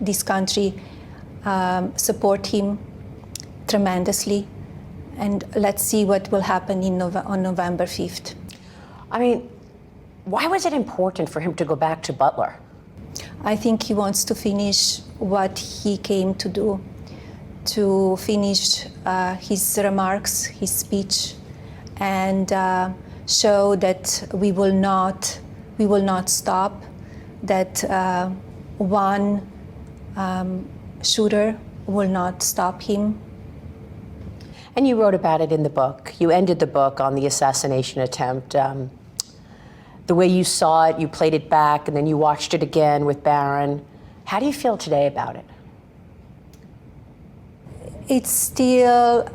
this country support him tremendously. And let's see what will happen on November 5th. I mean, why was it important for him to go back to Butler? I think he wants to finish what he came to do, to finish his remarks, his speech, and show that we will not stop, that one shooter will not stop him. And you wrote about it in the book. You ended the book on the assassination attempt. The way you saw it, you played it back, and then you watched it again with Barron. How do you feel today about it? It's still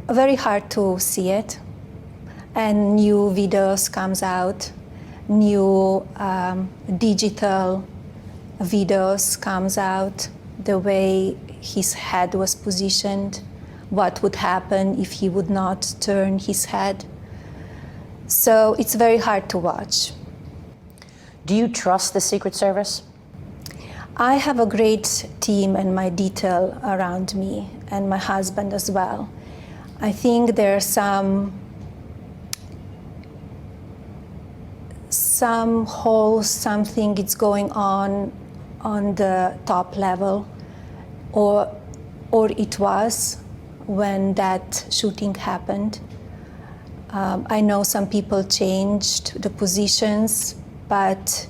very hard to see it. And new videos comes out, new digital videos comes out, the way his head was positioned, what would happen if he would not turn his head. So it's very hard to watch. Do you trust the Secret Service? I have a great team and my detail around me, and my husband as well. I think there's some holes, something is going on the top level, or it was when that shooting happened. I know some people changed the positions, but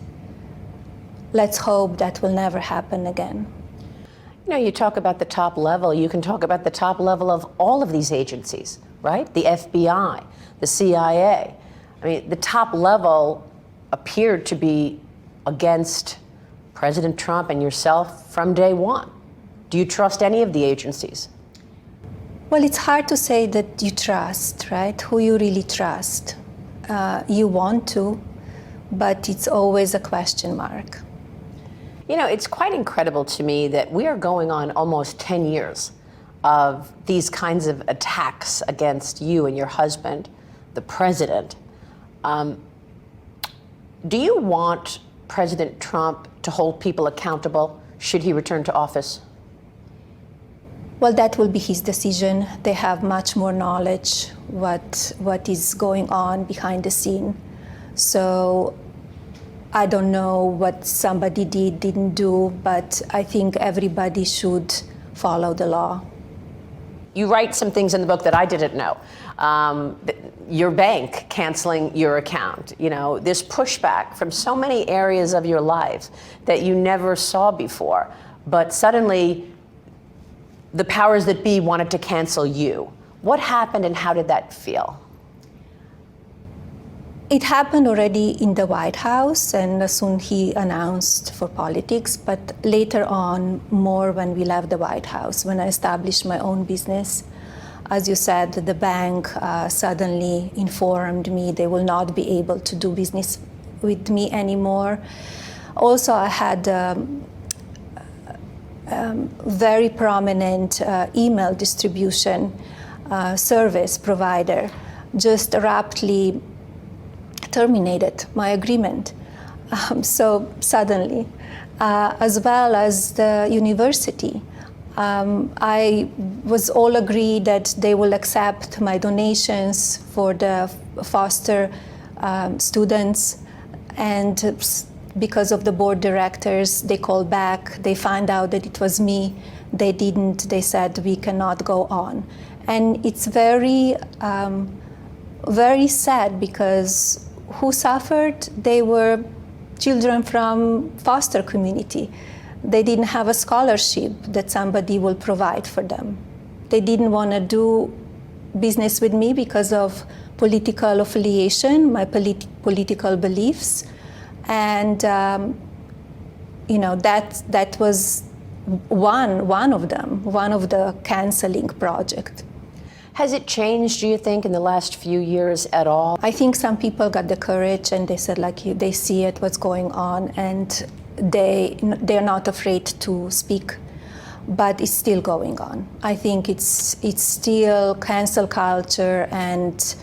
let's hope that will never happen again. You know, you talk about the top level, you can talk about the top level of all of these agencies, right? The FBI, the CIA. I mean, the top level appeared to be against President Trump and yourself from day one. Do you trust any of the agencies? Well, it's hard to say that you trust, right? Who you really trust. You want to, but it's always a question mark. You know, it's quite incredible to me that we are going on almost 10 years of these kinds of attacks against you and your husband, the president. Do you want President Trump to hold people accountable should he return to office? Well, that will be his decision. They have much more knowledge what is going on behind the scene. So I don't know what somebody didn't do, but I think everybody should follow the law. You write some things in the book that I didn't know. Your bank canceling your account, you know, this pushback from so many areas of your life that you never saw before. But suddenly, the powers that be wanted to cancel you. What happened and how did that feel? It happened already in the White House, and soon he announced for politics, but later on, more when we left the White House, when I established my own business. As you said, the bank suddenly informed me they will not be able to do business with me anymore. Also, I had very prominent email distribution service provider just rapidly terminated my agreement. So suddenly, as well as the university. I was all agreed that they will accept my donations for the foster students, and because of the board directors, they called back, they found out that it was me, they didn't, they said we cannot go on. And it's very, very sad, because who suffered? They were children from foster community. They didn't have a scholarship that somebody will provide for them. They didn't want to do business with me because of political affiliation, my political beliefs. And you know, that was one of them, one of the canceling project. Has it changed, do you think, in the last few years at all? I think some people got the courage and they said, like, they see it, what's going on, and they're not afraid to speak, but it's still going on. I think it's still cancel culture, and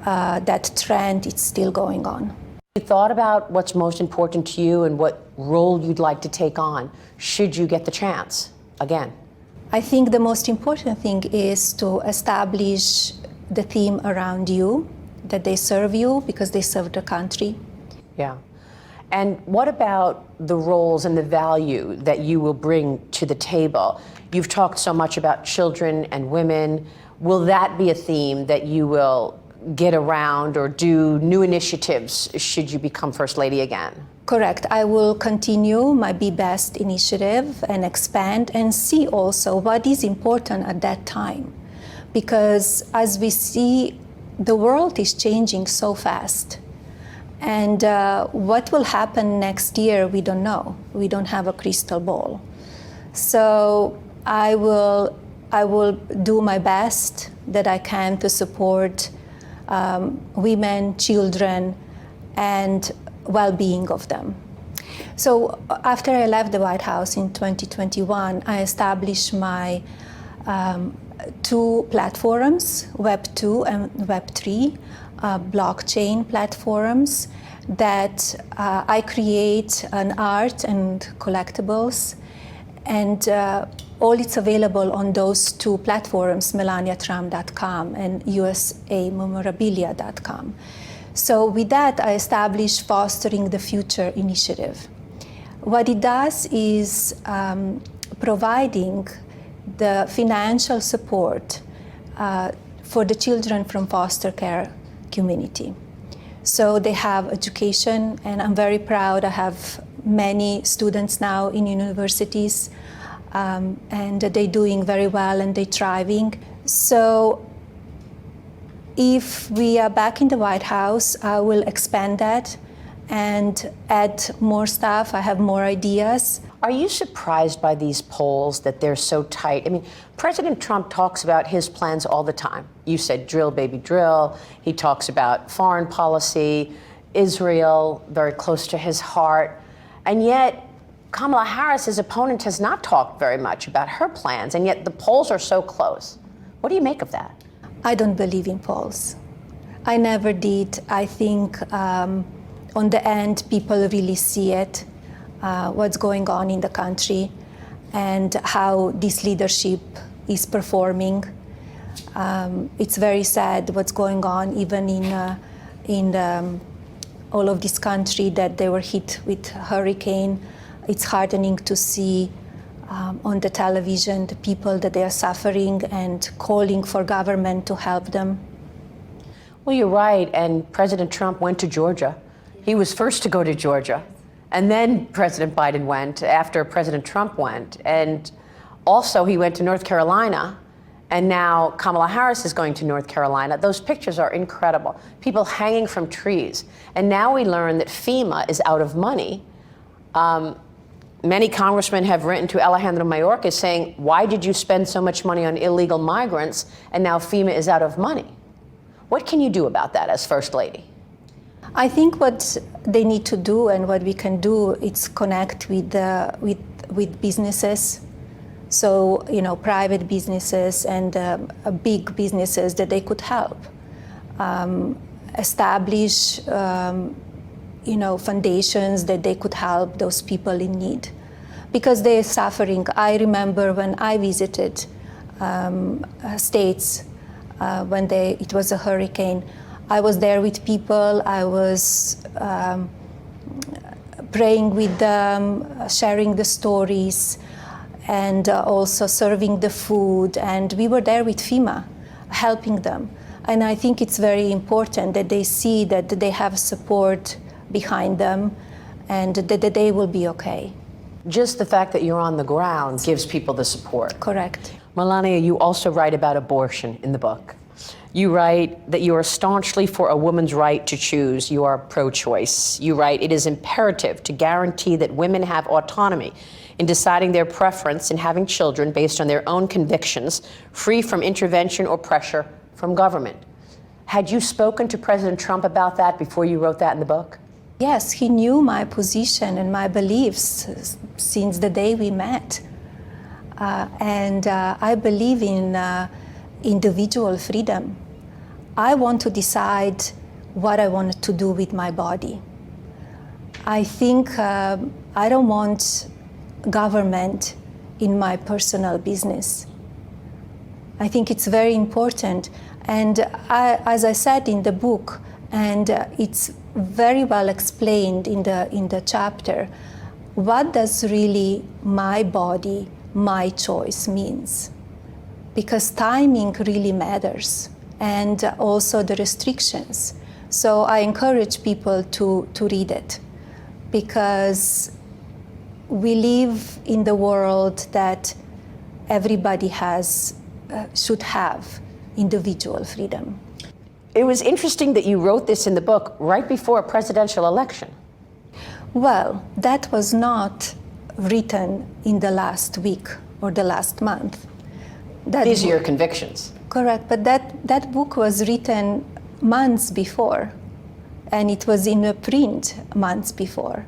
that trend, it's still going on. You thought about what's most important to you and what role you'd like to take on, should you get the chance again? I think the most important thing is to establish the theme around you, that they serve you because they serve the country. Yeah. And what about the roles and the value that you will bring to the table? You've talked so much about children and women. Will that be a theme that you will get around or do new initiatives should you become First Lady again? Correct. I will continue my Be Best initiative and expand and see also what is important at that time. Because as we see, the world is changing so fast. And what will happen next year, we don't know. We don't have a crystal ball. So I will do my best that I can to support women, children, and well-being of them. So after I left the White House in 2021, I established my two platforms, Web 2 and Web 3, blockchain platforms that I create an art and collectibles, and all it's available on those two platforms, melaniatrump.com and usamemorabilia.com. So with that, I established Fostering the Future initiative. What it does is providing the financial support for the children from foster care community. So they have education, and I'm very proud. I have many students now in universities, and they're doing very well and they're thriving. So if we are back in the White House, I will expand that and add more stuff. I have more ideas. Are you surprised by these polls, that they're so tight? I mean, President Trump talks about his plans all the time. You said drill, baby, drill. He talks about foreign policy, Israel, very close to his heart. And yet, Kamala Harris, his opponent, has not talked very much about her plans, and yet the polls are so close. What do you make of that? I don't believe in polls. I never did. I think on the end, people really see it, what's going on in the country and how this leadership is performing. It's very sad what's going on even in all of this country, that they were hit with hurricane. It's heartening to see on the television the people that they are suffering and calling for government to help them. Well, you're right, and President Trump went to Georgia. He was first to go to Georgia, and then President Biden went after President Trump went. And also he went to North Carolina, and now Kamala Harris is going to North Carolina. Those pictures are incredible. People hanging from trees. And now we learn that FEMA is out of money. Many congressmen have written to Alejandro Mayorkas saying, why did you spend so much money on illegal migrants, and now FEMA is out of money? What can you do about that as First Lady? I think what they need to do and what we can do is connect with businesses. So, private businesses and big businesses that they could help. Establish foundations that they could help those people in need, because they're suffering. I remember when I visited states when it was a hurricane, I was there with people. I was praying with them, sharing the stories, and also serving the food. And we were there with FEMA, helping them. And I think it's very important that they see that they have support behind them and that they will be okay. Just the fact that you're on the ground gives people the support. Correct. Melania, you also write about abortion in the book. You write that you are staunchly for a woman's right to choose. You are pro-choice. You write, it is imperative to guarantee that women have autonomy in deciding their preference in having children based on their own convictions, free from intervention or pressure from government. Had you spoken to President Trump about that before you wrote that in the book? Yes, he knew my position and my beliefs since the day we met. And I believe in individual freedom. I want to decide what I want to do with my body. I think I don't want government in my personal business. I think it's very important. And as I said in the book, and it's very well explained in the chapter, what does really my body, my choice means? Because timing really matters, and also the restrictions. So I encourage people to read it, because we live in the world that everybody should have individual freedom. It was interesting that you wrote this in the book right before a presidential election. Well, that was not written in the last week or the last month. These are your convictions. Correct, but that book was written months before, and it was in a print months before.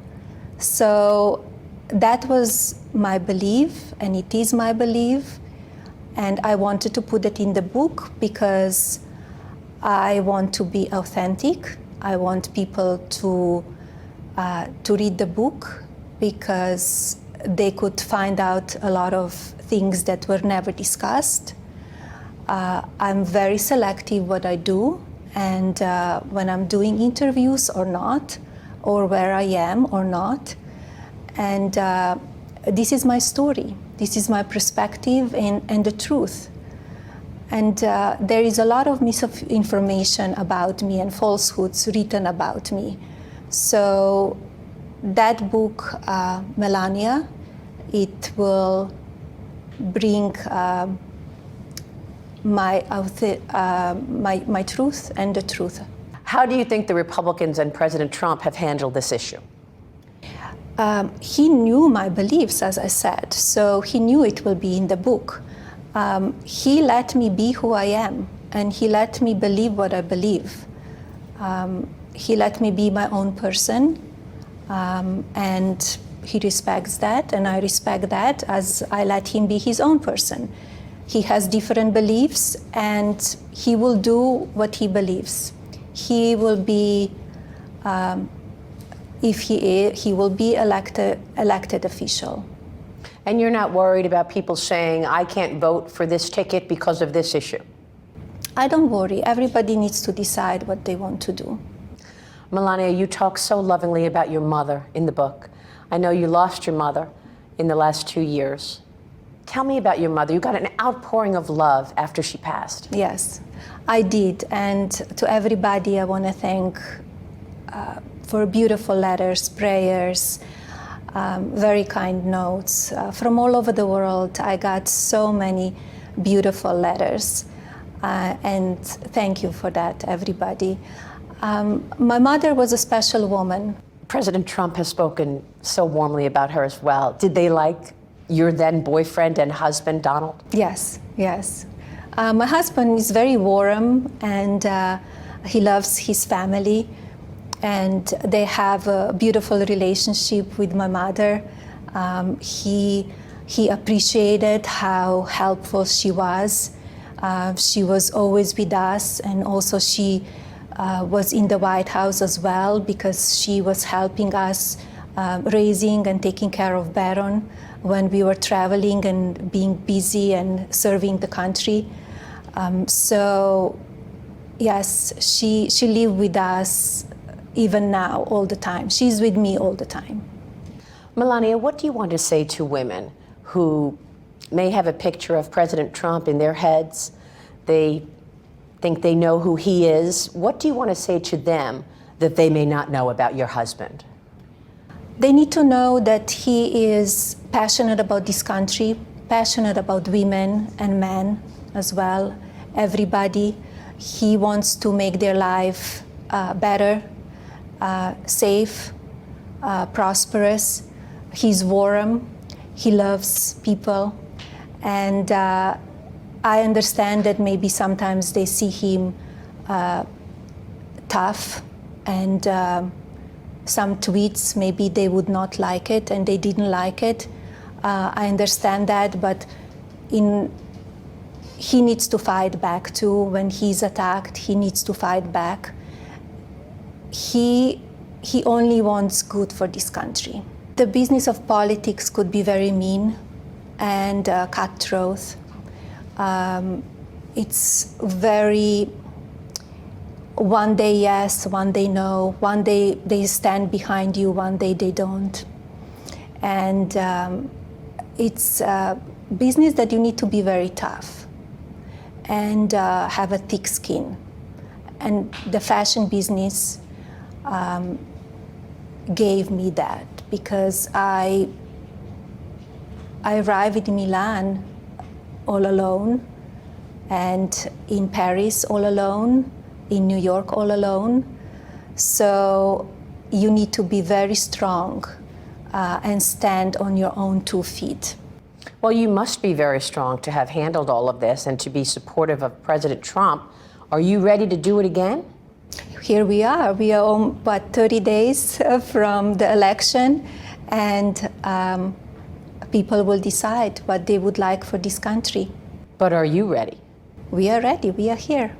So that was my belief, and it is my belief, and I wanted to put it in the book because I want to be authentic. I want people to read the book because they could find out a lot of things that were never discussed. I'm very selective what I do, and when I'm doing interviews or not, or where I am or not. And this is my story. This is my perspective and the truth. And there is a lot of misinformation about me and falsehoods written about me. So that book, Melania, it will bring my truth and the truth. How do you think the Republicans and President Trump have handled this issue? He knew my beliefs, as I said, so he knew it will be in the book. He let me be who I am, and he let me believe what I believe. He let me be my own person, and he respects that, and I respect that as I let him be his own person. He has different beliefs, and he will do what he believes. He will be, if he will be elected official. And you're not worried about people saying, I can't vote for this ticket because of this issue? I don't worry. Everybody needs to decide what they want to do. Melania, you talk so lovingly about your mother in the book. I know you lost your mother in the last 2 years. Tell me about your mother. You got an outpouring of love after she passed. Yes, I did. And to everybody, I want to thank for beautiful letters, prayers, very kind notes. From all over the world, I got so many beautiful letters. And thank you for that, everybody. My mother was a special woman. President Trump has spoken so warmly about her as well. Did they like your then boyfriend and husband, Donald? Yes, yes. My husband is very warm, and he loves his family, and they have a beautiful relationship with my mother. He appreciated how helpful she was. She was always with us, and also she was in the White House as well, because she was helping us raising and taking care of Baron when we were traveling and being busy and serving the country. So yes, she lived with us even now, all the time. She's with me all the time. Melania, what do you want to say to women who may have a picture of President Trump in their heads? They think they know who he is. What do you want to say to them that they may not know about your husband? They need to know that he is passionate about this country, passionate about women and men as well, everybody. He wants to make their life better, safe, prosperous. He's warm, he loves people, and I understand that maybe sometimes they see him tough, and some tweets, maybe they would not like it, and they didn't like it. I understand that, but he needs to fight back too. When he's attacked, he needs to fight back. He he only wants good for this country. The business of politics could be very mean and cutthroat. It's very, one day yes, one day no, one day they stand behind you, one day they don't. And it's a business that you need to be very tough and have a thick skin. And the fashion business gave me that, because I arrived in Milan all alone, and in Paris all alone, in New York all alone. So you need to be very strong and stand on your own 2 feet. Well, you must be very strong to have handled all of this and to be supportive of President Trump. Are you ready to do it again? Here we are. We are on, 30 days from the election, and people will decide what they would like for this country. But are you ready? We are ready. We are here.